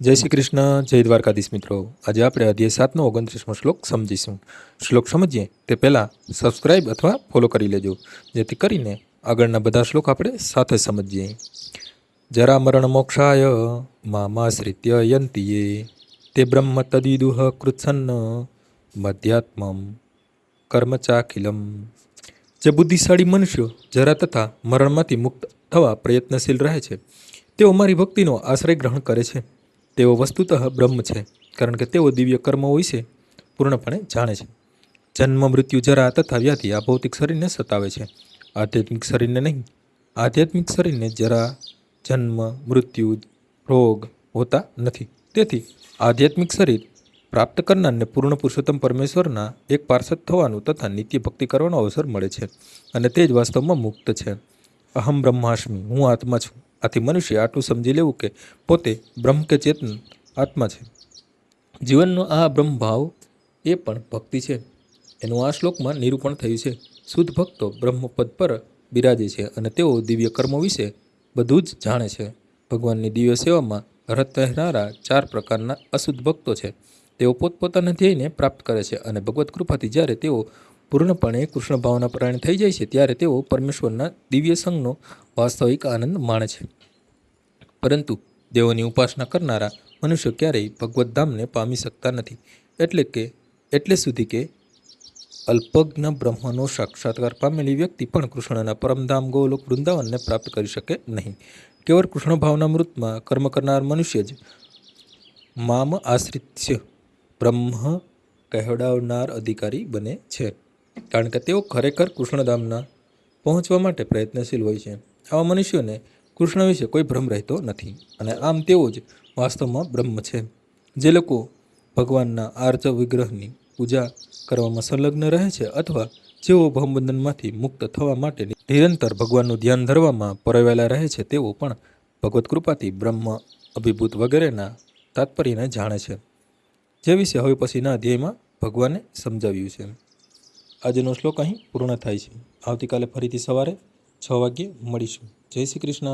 જય શ્રી કૃષ્ણ, જય દ્વારકાધીશ મિત્રો. આજે આપણે અધ્યાય 7નો 29મો શ્લોક સમજીશું. શ્લોક સમજીએ તે પહેલાં સબસ્ક્રાઈબ અથવા ફોલો કરી લેજો, જેથી કરીને આગળના બધા શ્લોક આપણે સાથે સમજીએ. જરા મરણ મોક્ષાય મામાશ્રિત્ય યંતિયે તે બ્રહ્મ તદ્વિદુઃ કૃત્સન્ન મધ્યાત્મમ કર્મચાખિલમ. જે બુદ્ધિશાળી મનુષ્યો જરા તથા મરણમાંથી મુક્ત થવા પ્રયત્નશીલ રહે છે, તેઓ મારી ભક્તિનો આશ્રય ગ્રહણ કરે છે. તેઓ વસ્તુતઃ બ્રહ્મ છે, કારણ કે તેઓ દિવ્ય કર્મો વિશે પૂર્ણપણે જાણે છે. જન્મ મૃત્યુ જરા તથા વ્યાધિ આ ભૌતિક શરીરને સતાવે છે, આધ્યાત્મિક શરીરને નહીં. આધ્યાત્મિક શરીરને જરા જન્મ મૃત્યુ રોગ હોતા નથી. તેથી આધ્યાત્મિક શરીર પ્રાપ્ત કરનારને પૂર્ણ પુરુષોત્તમ પરમેશ્વરના એક પાર્ષદ થવાનું તથા નિત્ય ભક્તિ કરવાનો અવસર મળે છે, અને તે જ વાસ્તવમાં મુક્ત છે. અહમ બ્રહ્માસ્મિ, હું આત્મા છું. આથી મનુષ્ય આટલું સમજી લેવું કે પોતે બ્રહ્મ કે ચેતન આત્મા છે. જીવનનો આ બ્રહ્મભાવ એ પણ ભક્તિ છે. એનું આ શ્લોકમાં નિરૂપણ થયું છે. શુદ્ધ ભક્તો બ્રહ્મપદ પર બિરાજે છે, અને તેઓ દિવ્ય કર્મો વિશે બધું જ જાણે છે. ભગવાનની દિવ્ય સેવામાં રત રહેનારા 4 પ્રકારના અશુદ્ધ ભક્તો છે. તેઓ પોતપોતાના ધ્યેયને પ્રાપ્ત કરે છે, અને ભગવત કૃપાથી જ્યારે તેઓ પૂર્ણપણે કૃષ્ણ ભાવના પરાયણ થઈ જાય છે, ત્યારે તેઓ પરમેશ્વરના દિવ્ય સંઘનો વાસ્તવિક આનંદ માણે છે. પરંતુ દેવોની ઉપાસના કરનારા મનુષ્યો ક્યારેય ભગવત ધામને પામી શકતા નથી. એટલે સુધી કે અલ્પજ્ઞ બ્રહ્મનો સાક્ષાત્કાર પામેલી વ્યક્તિ પણ કૃષ્ણના પરમધામ ગોલોક વૃંદાવનને પ્રાપ્ત કરી શકે નહીં. કેવળ કૃષ્ણ ભાવના મૃતમાં કર્મ કરનાર મનુષ્ય જ મામ આશ્રિત્ય બ્રહ્મ કહેવડાવનાર અધિકારી બને છે, કારણ કે તેઓ ખરેખર કૃષ્ણધામના પહોંચવા માટે પ્રયત્નશીલ હોય છે. આવા મનુષ્યોને કૃષ્ણ વિશે કોઈ ભ્રમ રહેતો નથી, અને આમ તેઓ જ વાસ્તવમાં બ્રહ્મ છે. જે લોકો ભગવાનના આર્ચ વિગ્રહની પૂજા કરવામાં સંલગ્ન રહે છે, અથવા જેઓ ભવબંધનમાંથી મુક્ત થવા માટે નિરંતર ભગવાનનું ધ્યાન ધરવામાં પરોવાયેલા રહે છે, તેઓ પણ ભગવત કૃપાથી બ્રહ્મ અભિભૂત વગેરેના તાત્પર્યને જાણે છે, જે વિશે હવે પછીના અધ્યાયમાં ભગવાને સમજાવ્યું છે. આજનો શ્લોક અહીં પૂર્ણ થાય છે. આવતીકાલે ફરીથી સવારે 6 વાગ્યે મળીશું. જય શ્રી કૃષ્ણ.